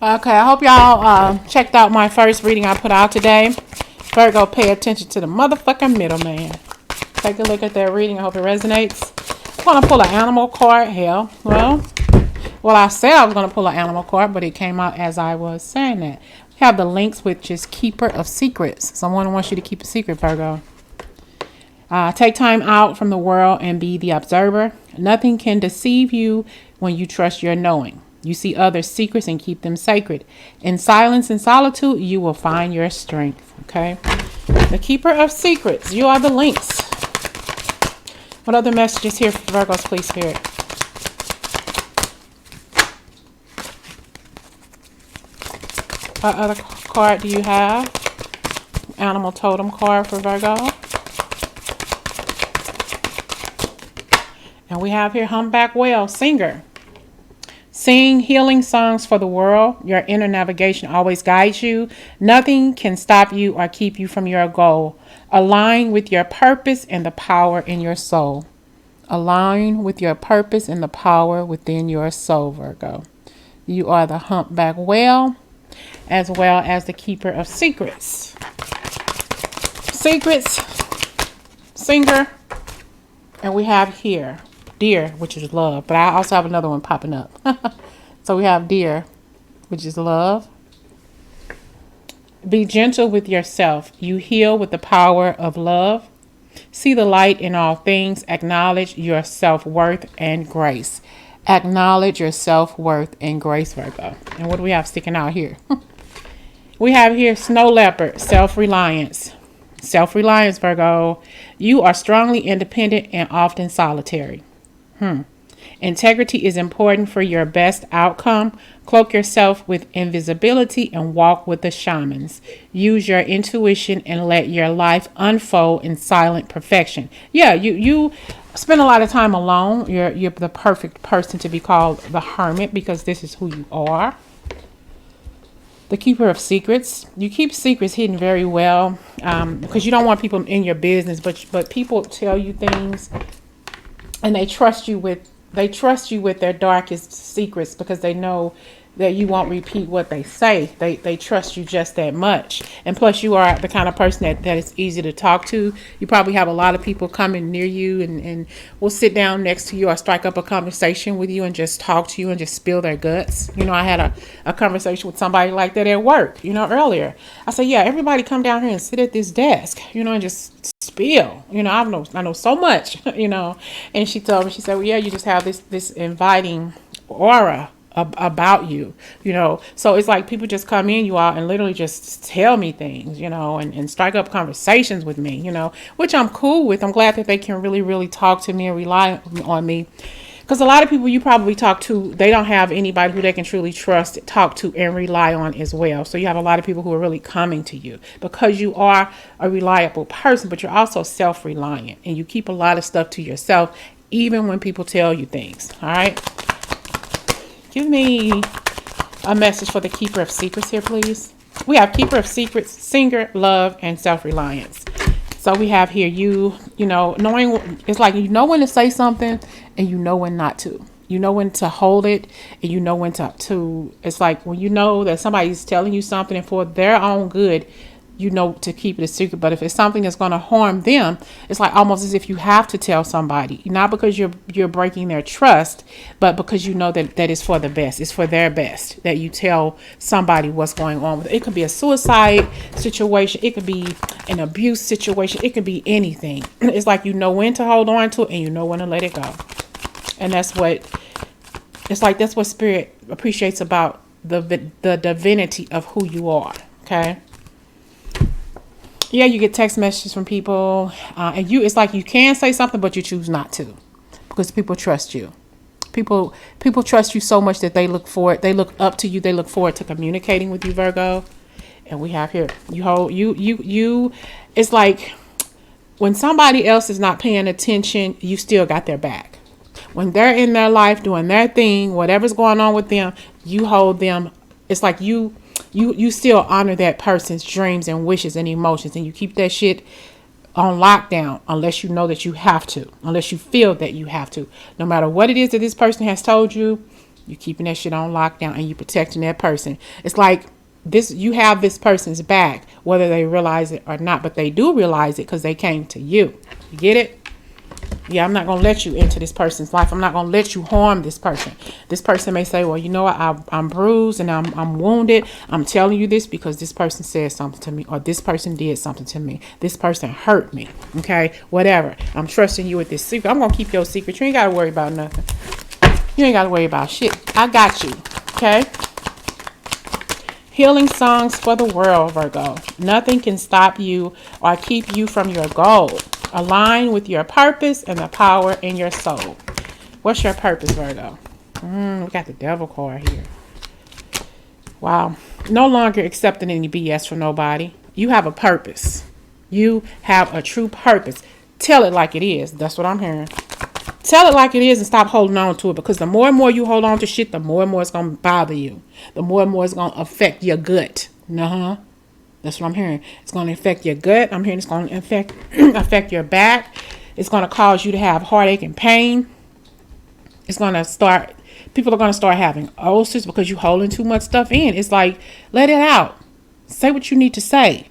Okay, I hope y'all checked out my first reading I put out today. Virgo, pay attention to the motherfucking middleman. Take a look at that reading. I hope it resonates. I'm going to pull an animal card. Hell, well, I said I was going to pull an animal card, but it came out as I was saying that. We have the links, which is Keeper of Secrets. Someone wants you to keep a secret, Virgo. Take time out from the world and be the observer. Nothing can deceive you when you trust your knowing. You see others' secrets and keep them sacred. In silence and solitude, you will find your strength. Okay? The Keeper of Secrets. You are the links. What other messages here for Virgos, please, Spirit? What other card do you have? Animal totem card for Virgo. And we have here Humpback Whale, singer. Sing healing songs for the world. Your inner navigation always guides you. Nothing can stop you or keep you from your goal. Align with your purpose and the power in your soul. Align with your purpose and the power within your soul, Virgo. You are the Humpback Whale, as well as the Keeper of Secrets. Secrets, singer, and we have here Deer, which is love, but I also have another one popping up. So we have Deer, which is love. Be gentle with yourself. You heal with the power of love. See the light in all things. Acknowledge your self-worth and grace. Acknowledge your self-worth and grace, Virgo. And what do we have sticking out here? We have here Snow Leopard, self-reliance. Self-reliance, Virgo. You are strongly independent and often solitary. Integrity is important for your best outcome. Cloak yourself with invisibility and walk with the shamans. Use your intuition and let your life unfold in silent perfection. Yeah, you spend a lot of time alone. You're the perfect person to be called the hermit because this is who you are. The Keeper of Secrets. You keep secrets hidden very well because you don't want people in your business, but people tell you things and they trust you with their darkest secrets because they know that you won't repeat what they say. They trust you just that much. And plus you are the kind of person that is easy to talk to. You probably have a lot of people coming near you and will sit down next to you or strike up a conversation with you and just talk to you and just spill their guts. You know, I had a conversation with somebody like that at work, earlier. I said, yeah, everybody come down here and sit at this desk, and just spill. I know so much, And she told me, she said, well, yeah, you just have this inviting aura about you, so it's like people just come in you all and literally just tell me things, and strike up conversations with me, which I'm cool with. I'm glad that they can really, really talk to me and rely on me. Because a lot of people you probably talk to, they don't have anybody who they can truly trust, talk to, and rely on as well. So you have a lot of people who are really coming to you because you are a reliable person, but you're also self-reliant and you keep a lot of stuff to yourself, even when people tell you things. All right. Give me a message for the Keeper of Secrets here, please. We have Keeper of Secrets, singer, love, and self-reliance. So we have here knowing, it's like you know when to say something and you know when not to. You know when to hold it and you know when to it's like when you know that somebody's telling you something and for their own good, to keep it a secret. But if it's something that's going to harm them, it's like almost as if you have to tell somebody, not because you're breaking their trust, but because you know that it's for the best. It's for their best that you tell somebody what's going on with it. It could be a suicide situation. It could be an abuse situation. It could be anything. It's like you know when to hold on to it and you know when to let it go. And that's what Spirit appreciates about the divinity of who you are. Okay. Yeah, you get text messages from people, and it's like you can say something, but you choose not to, because people trust you. People trust you so much that they look up to you, they look forward to communicating with you, Virgo. And we have here, it's like when somebody else is not paying attention, you still got their back. When they're in their life doing their thing, whatever's going on with them, you hold them. It's like you still honor that person's dreams and wishes and emotions, and you keep that shit on lockdown unless you know that you have to, unless you feel that you have to. No matter what it is that this person has told you, You keeping that shit on lockdown and you protecting that person. It's like this, you have this person's back, whether they realize it or not, but they do realize it because they came to you. You get it? Yeah, I'm not going to let you into this person's life. I'm not going to let you harm this person. This person may say, well, you know what? I'm bruised and I'm wounded. I'm telling you this because this person said something to me, or this person did something to me. This person hurt me. Okay, whatever. I'm trusting you with this secret. I'm going to keep your secret. You ain't got to worry about nothing. You ain't got to worry about shit. I got you. Okay. Healing songs for the world, Virgo. Nothing can stop you or keep you from your goal. Align with your purpose and the power in your soul. What's your purpose, Virgo? We got the devil card here. Wow. No longer accepting any BS from nobody. You have a purpose. You have a true purpose. Tell it like it is. That's what I'm hearing. Tell it like it is and stop holding on to it, because the more and more you hold on to shit, the more and more it's going to bother you. The more and more it's going to affect your gut. That's what I'm hearing. It's going to affect your gut. I'm hearing it's going to affect your back. It's going to cause you to have heartache and pain. It's going to start, people are going to start having ulcers because you're holding too much stuff in. It's like, let it out. Say what you need to say.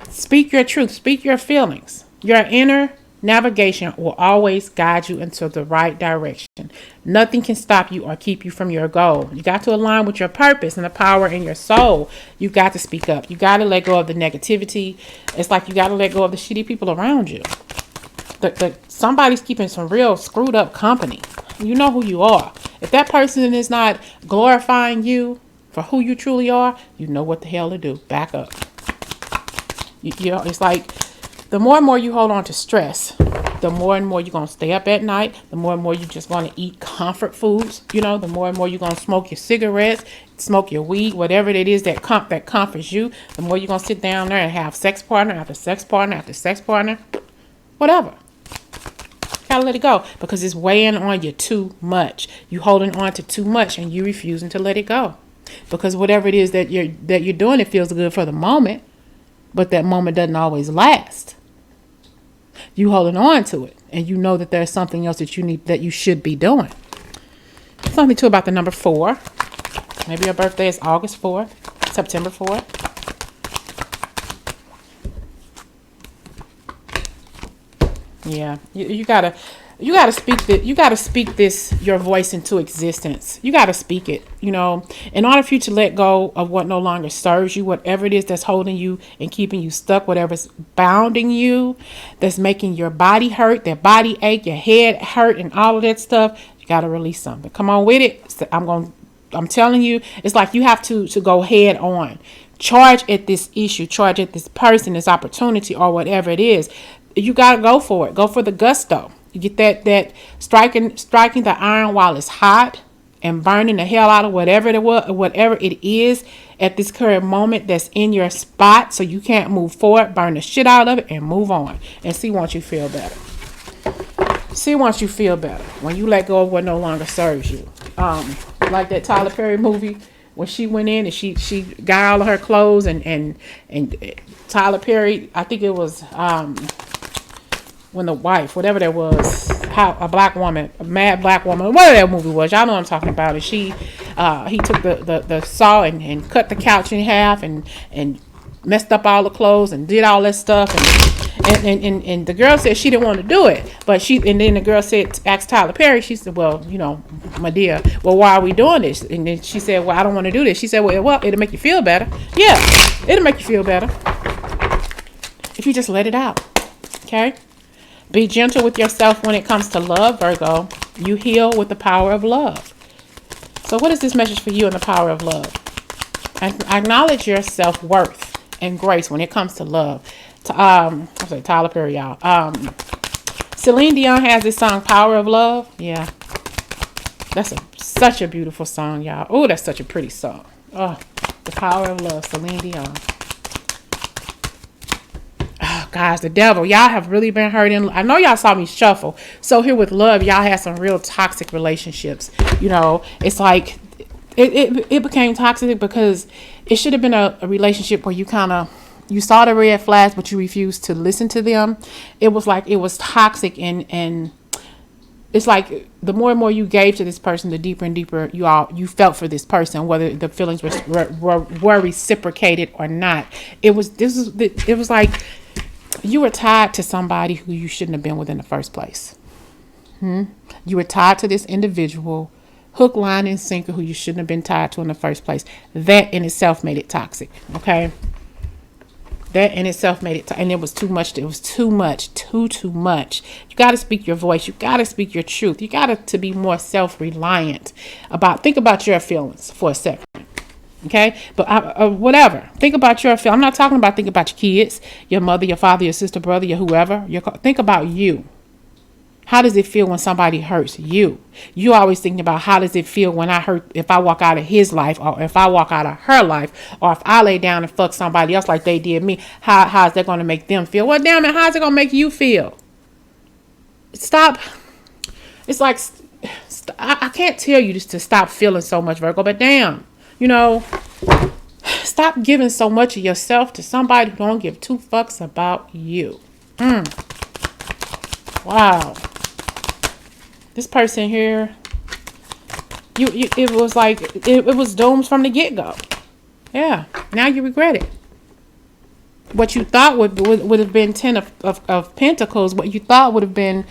Speak your truth. Speak your feelings. Your inner navigation will always guide you into the right direction. Nothing can stop you or keep you from your goal. You got to align with your purpose and the power in your soul. You got to speak up. You got to let go of the negativity. It's like you got to let go of the shitty people around you. Somebody's keeping some real screwed up company. You know who you are. If that person is not glorifying you for who you truly are, you know what the hell to do. Back up. It's like, the more and more you hold on to stress, the more and more you're going to stay up at night. The more and more you just want to eat comfort foods. The more and more you're going to smoke your cigarettes, smoke your weed, whatever it is that comforts you. The more you're going to sit down there and have sex partner after sex partner after sex partner. Whatever. Gotta let it go because it's weighing on you too much. You holding on to too much and you refusing to let it go. Because whatever it is that you're doing, it feels good for the moment. But that moment doesn't always last. You holding on to it, and you know that there's something else that you should be doing. Something too about the number 4. Maybe your birthday is August 4th, September 4th. Yeah, you gotta speak that. You gotta speak your voice into existence. You gotta speak it. In order for you to let go of what no longer serves you, whatever it is that's holding you and keeping you stuck, whatever's bounding you, that's making your body hurt, that body ache, your head hurt, and all of that stuff. You gotta release something. Come on with it. I'm telling you, it's like you have to go head on. Charge at this issue. Charge at this person, this opportunity, or whatever it is. You gotta go for it. Go for the gusto. You get that striking the iron while it's hot and burning the hell out of whatever it is at this current moment that's in your spot, so you can't move forward. Burn the shit out of it and move on and see once you feel better. See once you feel better when you let go of what no longer serves you. Like that Tyler Perry movie when she went in and she got all of her clothes and Tyler Perry, I think it was when the wife, whatever that was, how a mad black woman, whatever that movie was, y'all know what I'm talking about. And he took the saw and cut the couch in half and messed up all the clothes and did all that stuff. And the girl said she didn't want to do it, and then the girl asked Tyler Perry, she said, well, my dear, well, why are we doing this? And then she said, well, I don't want to do this. She said, well, it'll make you feel better. Yeah, it'll make you feel better if you just let it out. Okay. Be gentle with yourself when it comes to love, Virgo. You heal with the power of love. So what is this message for you in the power of love? Acknowledge your self-worth and grace when it comes to love. Tyler Perry, y'all. Celine Dion has this song, Power of Love. Yeah. That's such a beautiful song, y'all. Oh, that's such a pretty song. Oh, the power of love, Celine Dion. Guys, the devil, y'all have really been hurting. I know y'all saw me shuffle. So here with love, y'all had some real toxic relationships. It's like it became toxic because it should have been a relationship where you saw the red flags, but you refused to listen to them. It was like it was toxic and It's like the more and more you gave to this person, the deeper and deeper you felt for this person, whether the feelings were reciprocated or not. It was like you were tied to somebody who you shouldn't have been with in the first place. You were tied to this individual, hook, line, and sinker, who you shouldn't have been tied to in the first place. That in itself made it toxic. Okay. That in itself made it, and it was too much. It was too much, too much. You got to speak your voice. You got to speak your truth. You got to be more self-reliant think about your feelings for a second. Okay. But whatever. Think about your feelings. I'm not talking about think about your kids, your mother, your father, your sister, brother, your whoever. Think about you. How does it feel when somebody hurts you? You always thinking about how does it feel when if I walk out of his life, or if I walk out of her life, or if I lay down and fuck somebody else like they did me, how is that going to make them feel? Well, damn it, how's it going to make you feel? Stop. It's like, I can't tell you just to stop feeling so much, Virgo, but damn, stop giving so much of yourself to somebody who don't give two fucks about you. Wow. This person here, it was like, it was doomed from the get-go. Yeah. Now you regret it. What you thought would have been 10 of Pentacles, what you thought would have been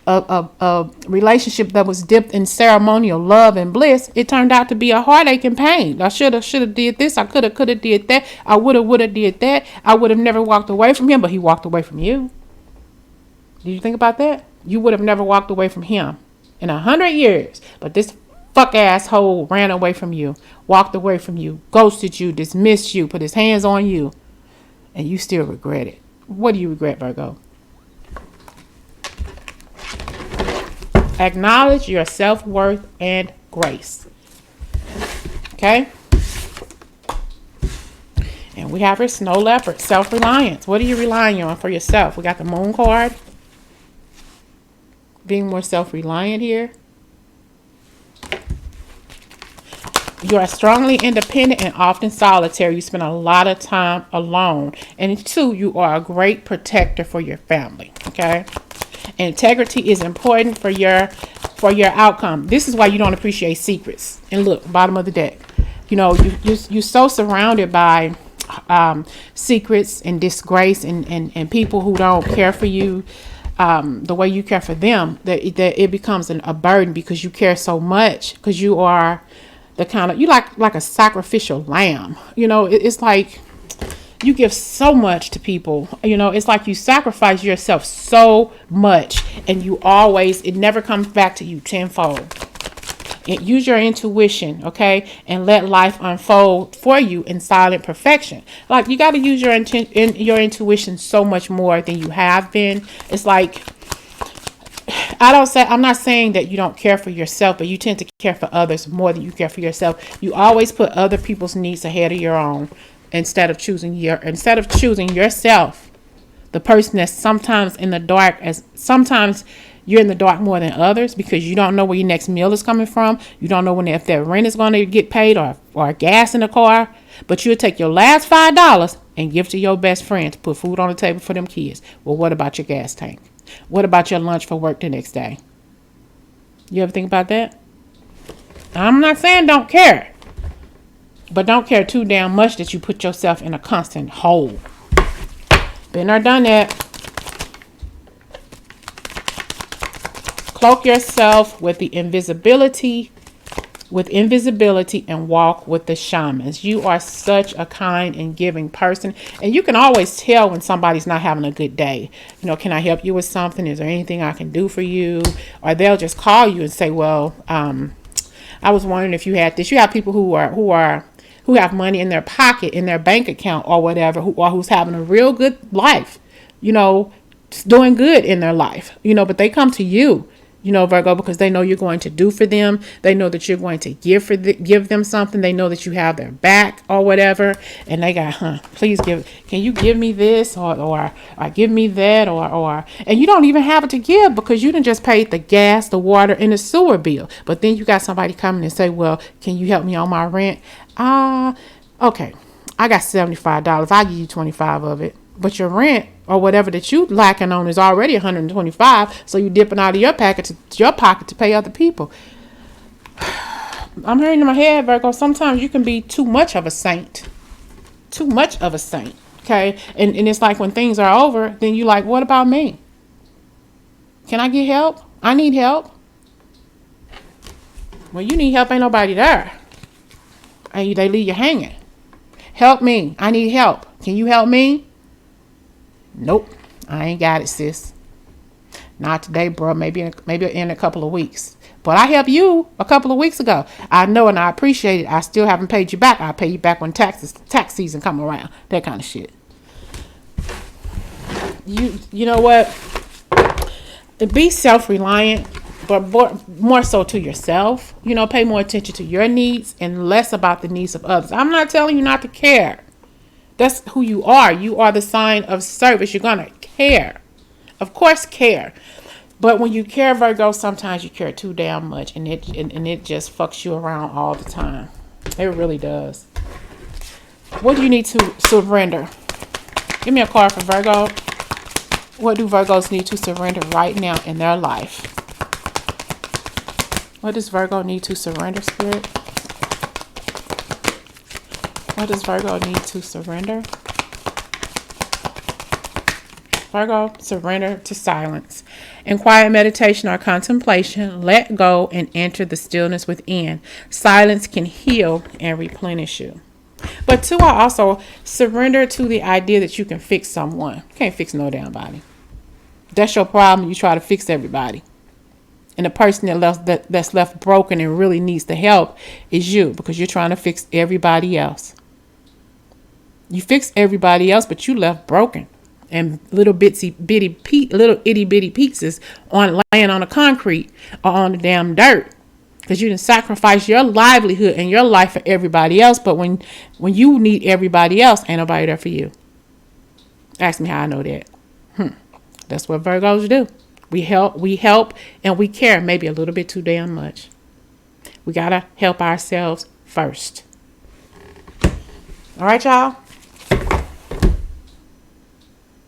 a relationship that was dipped in ceremonial love and bliss, it turned out to be a heartache and pain. I should have did this. I could have did that. I would have did that. I would have never walked away from him, but he walked away from you. Did you think about that? You would have never walked away from him in 100 years. But this fuck asshole ran away from you, walked away from you, ghosted you, dismissed you, put his hands on you, and you still regret it. What do you regret, Virgo? Acknowledge your self-worth and grace. Okay? And we have here Snow Leopard, self-reliance. What are you relying on for yourself? We got the Moon card. Being more self-reliant here. You are strongly independent and often solitary. You spend a lot of time alone. And 2, you are a great protector for your family. Okay? Integrity is important for your outcome. This is why you don't appreciate secrets. And look, bottom of the deck. You're so surrounded by secrets and disgrace and people who don't care for you the way you care for them, that it becomes a burden because you care so much, because you are the kind of, you like a sacrificial lamb. It's like you give so much to people. It's like you sacrifice yourself so much, and it never comes back to you tenfold. Use your intuition, okay, and let life unfold for you in silent perfection. Like, you got to use your intuition so much more than you have been. It's like, I'm not saying that you don't care for yourself, but you tend to care for others more than you care for yourself. You always put other people's needs ahead of your own instead of choosing yourself. The person that's sometimes in the dark, sometimes you're in the dark more than others because you don't know where your next meal is coming from. You don't know if their rent is going to get paid or gas in the car. But you'll take your last $5 and give to your best friend to put food on the table for them kids. Well, what about your gas tank? What about your lunch for work the next day? You ever think about that? I'm not saying don't care. But don't care too damn much that you put yourself in a constant hole. Been there, done that. Cloak yourself with invisibility and walk with the shamans. You are such a kind and giving person. And you can always tell when somebody's not having a good day. Can I help you with something? Is there anything I can do for you? Or they'll just call you and say, well, I was wondering if you had this. You have people who have money in their pocket, in their bank account or whatever, who's having a real good life, doing good in their life, but they come to you, Virgo, because they know you're going to do for them. They know that you're going to give them something. They know that you have their back or whatever. And they got, can you give me this or give me that and you don't even have it to give because you done just paid the gas, the water and the sewer bill. But then you got somebody coming and say, well, can you help me on my rent? Okay, I got $75. I'll give you 25 of it. But your rent or whatever that you lacking on is already 125. So you dipping out of your pocket to pay other people. I'm hearing in my head, Virgo, sometimes you can be too much of a saint. Too much of a saint. Okay. And it's like when things are over, then you like, what about me? Can I get help? I need help. When you need help, ain't nobody there. And they leave you hanging. Help me. I need help. Can you help me? Nope. I ain't got it, sis. Not today, bro. Maybe in a couple of weeks. But I helped you a couple of weeks ago. I know and I appreciate it. I still haven't paid you back. I'll pay you back when tax season come around. That kind of shit. You know what? Be self-reliant, but more so to yourself. You know, pay more attention to your needs and less about the needs of others. I'm not telling you not to care. That's who you are. You are the sign of service. You're going to care. Of course, care. But when you care, Virgo, sometimes you care too damn much, and it just fucks you around all the time. It really does. What do you need to surrender? Give me a card for Virgo. What do Virgos need to surrender right now in their life? What does Virgo need to surrender, Spirit? What does Virgo need to surrender? Virgo, surrender to silence. In quiet meditation or contemplation, let go and enter the stillness within. Silence can heal and replenish you. But two, I also surrender to the idea that you can fix someone. You can't fix no damn body. That's your problem. You try to fix everybody. And the person that's left broken and really needs the help is you, because you're trying to fix everybody else. You fix everybody else, but you left broken. And little itty bitty pieces laying on the concrete or on the damn dirt, because you didn't sacrifice your livelihood and your life for everybody else. But when you need everybody else, ain't nobody there for you. Ask me how I know that. That's what Virgos do. We help, and we care maybe a little bit too damn much. We gotta help ourselves first. All right, y'all.